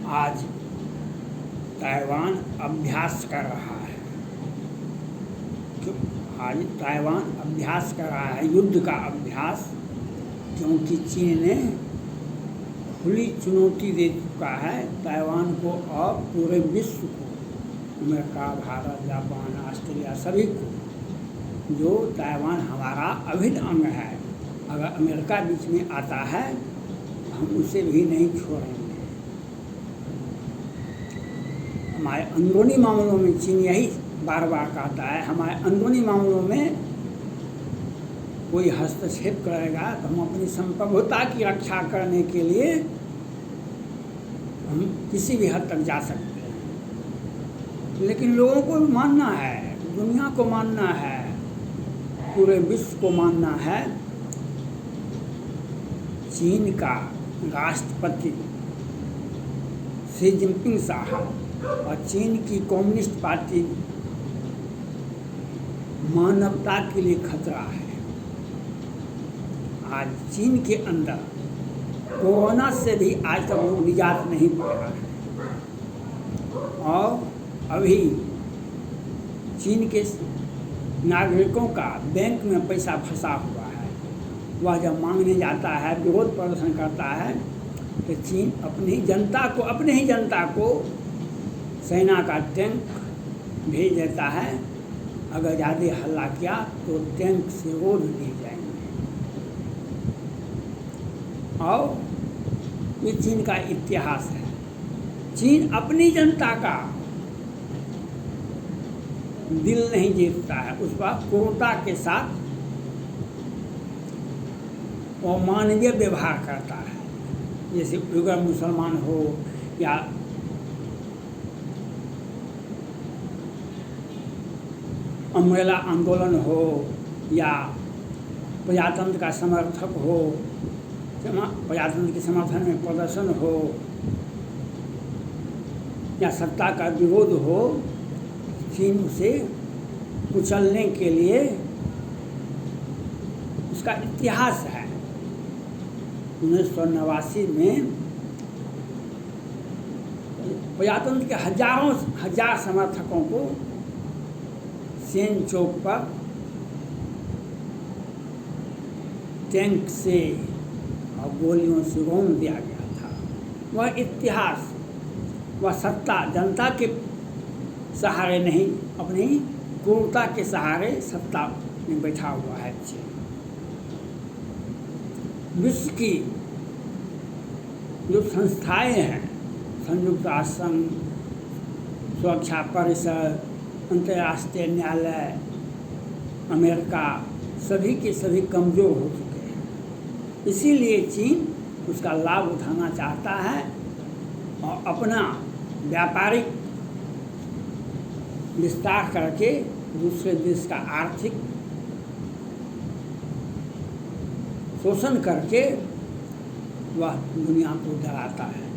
आज ताइवान अभ्यास कर रहा है। आज ताइवान अभ्यास कर रहा है, युद्ध का अभ्यास, क्योंकि चीन ने खुली चुनौती दे चुका है ताइवान को और पूरे विश्व को, अमेरिका, भारत, जापान, ऑस्ट्रेलिया, सभी को, जो ताइवान हमारा अभिन्न अंग है। अगर अमेरिका बीच में आता है हम उसे भी नहीं छोड़ेंगे। हमारे अंदरूनी मामलों में चीन यही बार बार कहता है, हमारे अंदरूनी मामलों में कोई हस्तक्षेप करेगा तो हम अपनी संप्रभुता की रक्षा करने के लिए हम किसी भी हद तक जा सकते हैं। लेकिन लोगों को मानना है, दुनिया को मानना है, पूरे विश्व को मानना है, चीन का राष्ट्रपति शी जिनपिंग साहब और चीन की कम्युनिस्ट पार्टी मानवता के लिए खतरा है। आज चीन के अंदर कोरोना से भी आज तक लोग निजात नहीं पाया है और अभी चीन के नागरिकों का बैंक में पैसा फंसा हुआ है। वह जब मांगने जाता है, विरोध प्रदर्शन करता है, तो चीन अपनी ही जनता को सेना का टैंक भेज देता है। अगर ज़्यादा हल्ला किया तो टैंक से रोड दिए जाएंगे। और ये चीन का इतिहास है। चीन अपनी जनता का दिल नहीं जीतता है, उस पर क्रूरता के साथ अमानवीय व्यवहार करता है। जैसे उइगर मुसलमान हो या अम्ब्रेला आंदोलन हो या प्रजातंत्र का समर्थक हो, प्रजातंत्र के समर्थन में प्रदर्शन हो या सत्ता का विरोध हो, चीन उसे कुचलने के लिए उसका इतिहास है। 1989 में प्रजातंत्र के हजार समर्थकों को सेन चौक पर टैंक से और गोलियों से रौंद दिया गया था। वह इतिहास, वह सत्ता जनता के सहारे नहीं, अपनी क्रूरता के सहारे सत्ता में बैठा हुआ है। विश्व की जो संस्थाएं हैं, संयुक्त राष्ट्र संघ, सुरक्षा परिषद, अंतर्राष्ट्रीय न्यायालय, अमेरिका, सभी के सभी कमज़ोर हो चुके हैं। इसीलिए चीन उसका लाभ उठाना चाहता है और अपना व्यापारिक विस्तार करके दूसरे देश का आर्थिक शोषण करके वह दुनिया को डराता है।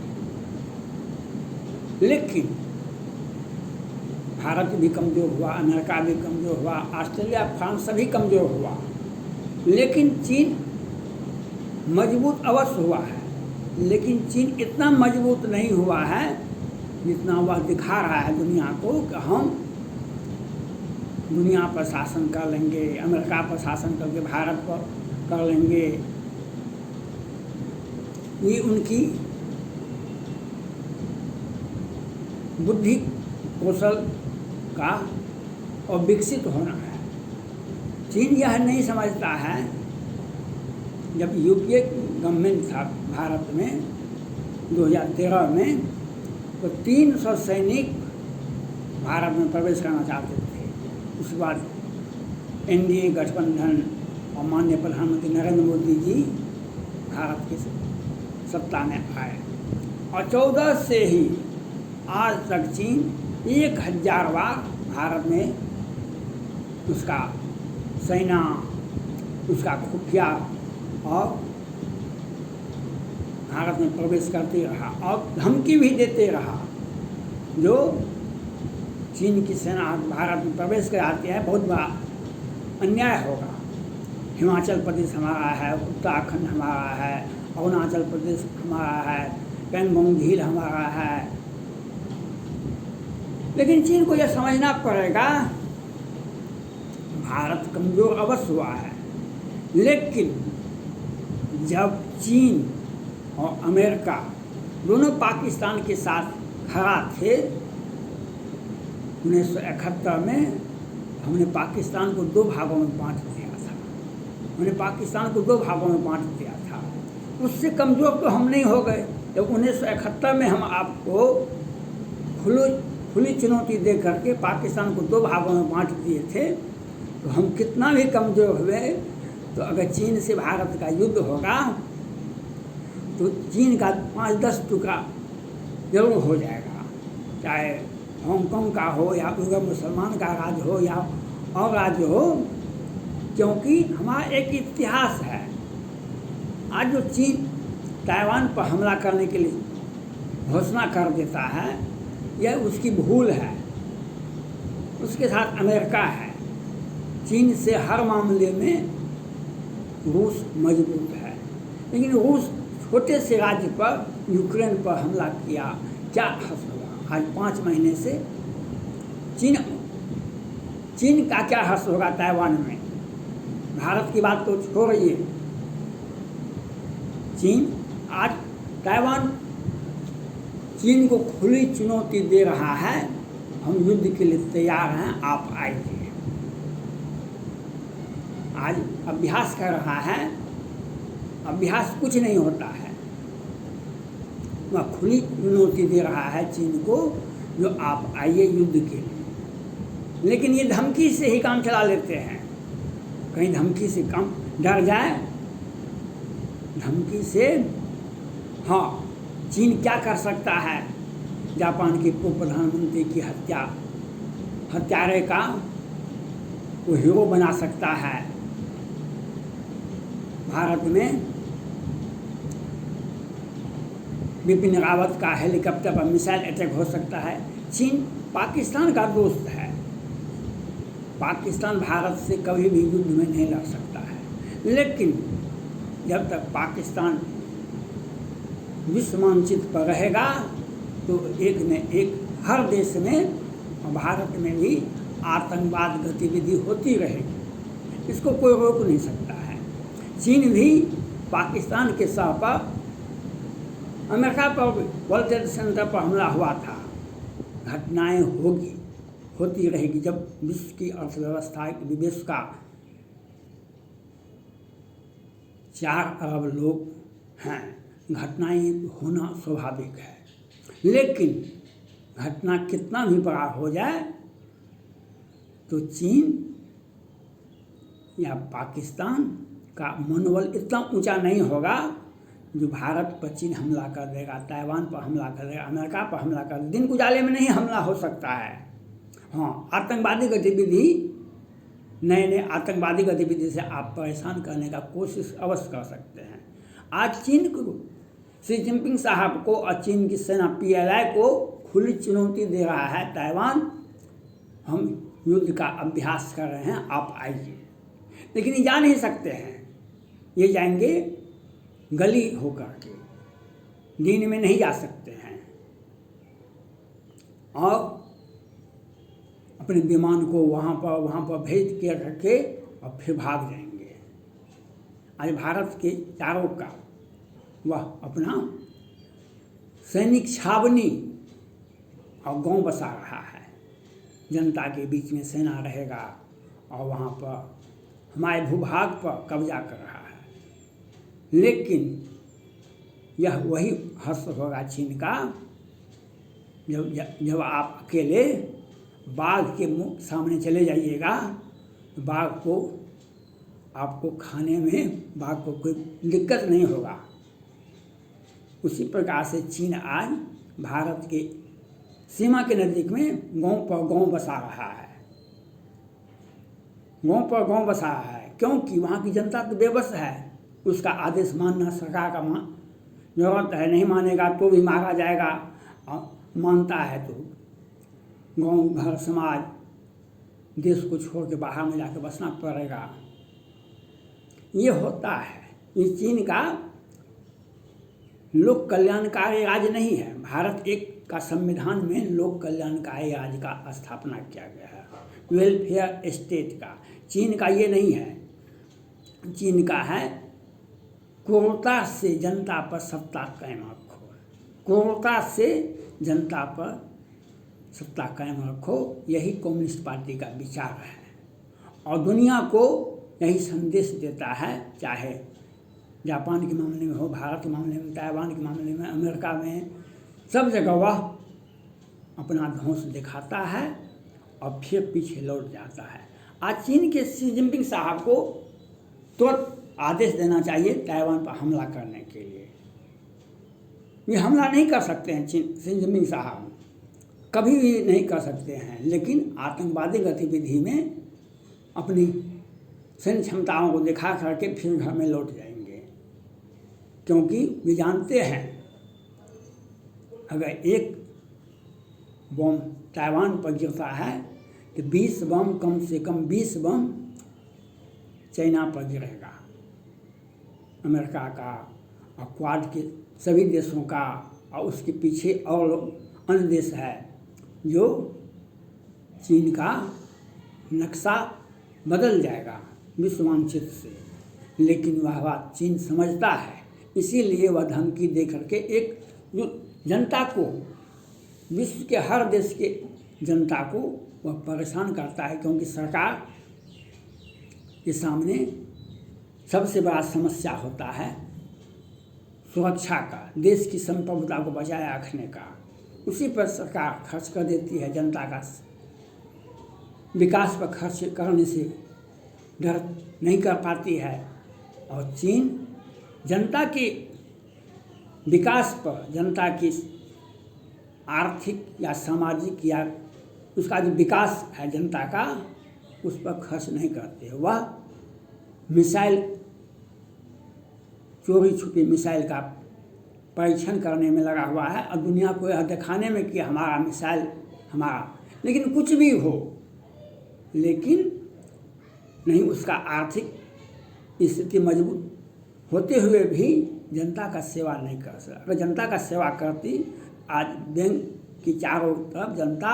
लेकिन भारत भी कमज़ोर हुआ, अमेरिका भी कमज़ोर हुआ, ऑस्ट्रेलिया, फ्रांस सभी कमज़ोर हुआ, लेकिन चीन मजबूत अवश्य हुआ है। लेकिन चीन इतना मजबूत नहीं हुआ है जितना वह दिखा रहा है दुनिया को कि हम दुनिया पर शासन कर लेंगे, अमेरिका पर शासन करके भारत पर कर लेंगे। ये उनकी बुद्धि कौशल का और विकसित होना है। चीन यह नहीं समझता है, जब यूपीए गवर्नमेंट था भारत में 2013 में, तो 300 सैनिक भारत में प्रवेश करना चाहते थे। उसके बाद एनडीए गठबंधन और माननीय प्रधानमंत्री नरेंद्र मोदी जी भारत की सत्ता में आए और 14 से ही आज तक चीन 1000 बार भारत में उसका सेना, उसका खुफिया और भारत में प्रवेश करते रहा और धमकी भी देते रहा। जो चीन की सेना भारत में प्रवेश कराती है बहुत बड़ा अन्याय होगा। हिमाचल प्रदेश हमारा है, उत्तराखंड हमारा है, अरुणाचल प्रदेश हमारा है, पेंगोंग झील हमारा है। लेकिन चीन को यह समझना पड़ेगा भारत कमज़ोर अवश्य हुआ है, लेकिन जब चीन और अमेरिका दोनों पाकिस्तान के साथ खड़ा थे 1971 में, हमने पाकिस्तान को 2 भागों में बांट दिया था। हमने पाकिस्तान को 2 भागों में बांट दिया था। उससे कमज़ोर तो हम नहीं हो गए। जब 1971 में हम आपको खुली चुनौती दे करके पाकिस्तान को 2 भागों में बांट दिए थे, तो हम कितना भी कमज़ोर हुए, तो अगर चीन से भारत का युद्ध होगा तो चीन का 5-10 टुकड़ा जरूर हो जाएगा, चाहे हांगकांग का हो या पूरा मुसलमान का राज्य हो या और राज्य हो, क्योंकि हमारा एक इतिहास है। आज जो चीन ताइवान पर हमला करने के लिए घोषणा कर देता है, यह उसकी भूल है। उसके साथ अमेरिका है। चीन से हर मामले में रूस मजबूत है, लेकिन रूस छोटे से राज्य पर, यूक्रेन पर हमला किया, क्या हर्ष होगा? आज 5 महीने से चीन का क्या हर्ष होगा ताइवान में? भारत की बात तो छोड़िए, चीन आज ताइवान चीन को खुली चुनौती दे रहा है, हम युद्ध के लिए तैयार हैं, आप आइए। आज अभ्यास कर रहा है। अभ्यास कुछ नहीं होता है, वह खुली चुनौती दे रहा है चीन को, जो आप आइए युद्ध के लिए। लेकिन ये धमकी से ही काम चला लेते हैं। कहीं धमकी से काम डर जाए, धमकी से, हाँ, चीन क्या कर सकता है? जापान के पूर्व प्रधानमंत्री की हत्यारे का वो हीरो बना सकता है। भारत में बिपिन रावत का हेलीकॉप्टर पर मिसाइल अटैक हो सकता है। चीन पाकिस्तान का दोस्त है। पाकिस्तान भारत से कभी भी युद्ध में नहीं लड़ सकता है, लेकिन जब तक पाकिस्तान विश्व मानचित्र पर रहेगा तो एक न एक हर देश में, भारत में भी आतंकवाद गतिविधि होती रहेगी। इसको कोई रोक नहीं सकता है। चीन भी पाकिस्तान के सह पर, अमेरिका पर वर्ल्ड ट्रेड सेंटर पर हमला हुआ था। घटनाएं होती रहेगी। जब विश्व की अर्थव्यवस्था, विश्व का 4 अरब लोग हैं, घटनाएं होना स्वाभाविक है। लेकिन घटना कितना भी बड़ा हो जाए तो चीन या पाकिस्तान का मनोबल इतना ऊंचा नहीं होगा जो भारत पर चीन हमला कर देगा, ताइवान पर हमला कर देगा, अमेरिका पर हमला कर देगा। दिन उजाले में नहीं हमला हो सकता है। हाँ, आतंकवादी गतिविधि, नए आतंकवादी गतिविधि से आप परेशान करने का कोशिश अवश्य कर सकते हैं। आज चीन को, शी जिनपिंग साहब को और चीन की सेना PLA को खुली चुनौती दे रहा है ताइवान, हम युद्ध का अभ्यास कर रहे हैं, आप आइए। लेकिन ये जा नहीं सकते हैं। ये जाएंगे गली होकर के, दिन में नहीं जा सकते हैं। और अपने विमान को वहाँ पर भेज के रखे और फिर भाग जाएंगे। आज भारत के चारों का वह अपना सैनिक छावनी और गांव बसा रहा है। जनता के बीच में सेना रहेगा और वहाँ पर हमारे भूभाग पर कब्जा कर रहा है। लेकिन यह वही हर्ष होगा चीन का जब आप अकेले बाघ के मुंह सामने चले जाइएगा, तो बाघ को आपको खाने में, बाघ को कोई दिक्कत नहीं होगा। उसी प्रकार से चीन आज भारत के सीमा के नज़दीक में गांव पर गांव बसा रहा है। गांव पर गांव बसा रहा है क्योंकि वहाँ की जनता तो बेबस है। उसका आदेश मानना सरकार का जरूरत है। नहीं मानेगा तो भी मारा जाएगा, और मानता है तो गांव, घर, समाज, देश को छोड़ के बाहर में जाकर बसना पड़ेगा। ये होता है। ये चीन का लोक कल्याणकारी राज्य नहीं है। भारत एक का संविधान में लोक कल्याणकारी राज्य का स्थापना किया गया है, वेलफेयर स्टेट का। चीन का ये नहीं है। चीन का है क्रूरता से जनता पर सत्ता कायम रखो, क्रूरता से जनता पर सत्ता कायम रखो, यही कम्युनिस्ट पार्टी का विचार है और दुनिया को यही संदेश देता है। चाहे जापान के मामले में हो, भारत के मामले में, ताइवान के मामले में, अमेरिका में, सब जगह वह अपना ध्वंस दिखाता है और फिर पीछे लौट जाता है। आज चीन के शी जिनपिंग साहब को तुरंत आदेश देना चाहिए ताइवान पर हमला करने के लिए। ये हमला नहीं कर सकते हैं शी जिनपिंग साहब, कभी भी नहीं कर सकते हैं, लेकिन आतंकवादी गतिविधि में अपनी सैन्य क्षमताओं को दिखा करके फिर घर में लौट जाएंगे, क्योंकि वे जानते हैं अगर एक बम ताइवान पर गिरता है तो 20 बम, कम से कम 20 बम चाइना पर गिरेगा, अमेरिका का और क्वाड के सभी देशों का, और उसके पीछे और अन्य देश है जो चीन का नक्शा बदल जाएगा विश्व मानचित्र से। लेकिन वह बात चीन समझता है, इसीलिए वह धमकी दे करके एक जो जनता को, विश्व के हर देश के जनता को वह परेशान करता है, क्योंकि सरकार के सामने सबसे बड़ा समस्या होता है सुरक्षा का, देश की संप्रभुता को बचाए रखने का। उसी पर सरकार खर्च कर देती है, जनता का विकास पर खर्च करने से डर नहीं कर पाती है। और चीन जनता के विकास पर, जनता की आर्थिक या सामाजिक या उसका जो विकास है जनता का, उस पर खर्च नहीं करते। वह मिसाइल, चोरी छुपी मिसाइल का परीक्षण करने में लगा हुआ है और दुनिया को यह दिखाने में कि हमारा मिसाइल हमारा, लेकिन कुछ भी हो, लेकिन नहीं उसका आर्थिक स्थिति मजबूत होते हुए भी जनता का सेवा नहीं कर सकता। अगर जनता का सेवा करती, आज बैंक की चारों तरफ जनता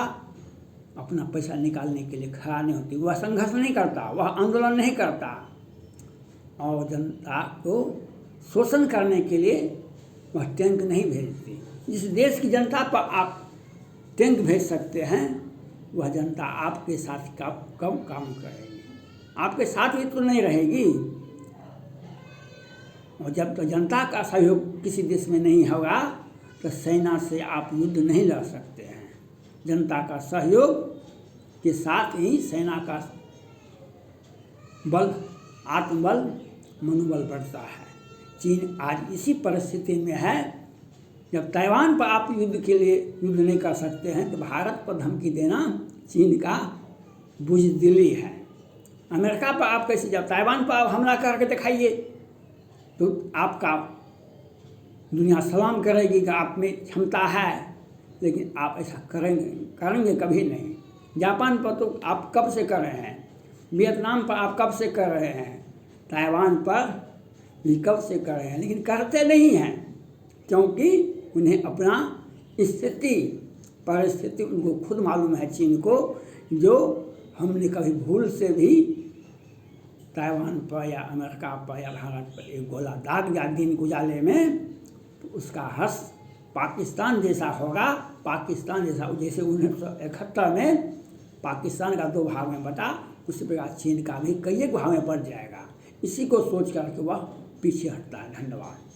अपना पैसा निकालने के लिए खड़ा नहीं होती, वह संघर्ष नहीं करता, वह आंदोलन नहीं करता और जनता को शोषण करने के लिए वह टैंक नहीं भेजती। जिस देश की जनता पर आप टैंक भेज सकते हैं, वह जनता आपके साथ कब काम करेगी, आपके साथ भी तो नहीं रहेगी। और जब तक जनता का सहयोग किसी देश में नहीं होगा तो सेना से आप युद्ध नहीं लड़ सकते हैं। जनता का सहयोग के साथ ही सेना का बल, आत्मबल, मनोबल बढ़ता है। चीन आज इसी परिस्थिति में है। जब ताइवान पर आप युद्ध के लिए युद्ध नहीं कर सकते हैं तो भारत पर धमकी देना चीन का बुज़दिली है। अमेरिका पर आप कैसे, जब ताइवान पर आप हमला करके दिखाइए तो आपका दुनिया सलाम करेगी कि आप में क्षमता है, लेकिन आप ऐसा करेंगे कभी नहीं। जापान पर तो आप कब से कर रहे हैं, वियतनाम पर आप कब से कर रहे हैं, ताइवान पर भी कब से कर रहे हैं, लेकिन करते नहीं हैं, क्योंकि उन्हें अपना स्थिति परिस्थिति उनको खुद मालूम है चीन को। जो हमने कभी भूल से भी ताइवान पर या अमेरिका पर या भारत पर एक गोला दाग दिया दिन उजाले में, तो उसका हर्ष पाकिस्तान जैसा होगा। पाकिस्तान जैसा, जैसे 1971 में पाकिस्तान का 2 भाग में बटा, उसी प्रकार चीन का भी कई एक भाग में बढ़ जाएगा। इसी को सोच करके वह पीछे हटता है। धन्यवाद।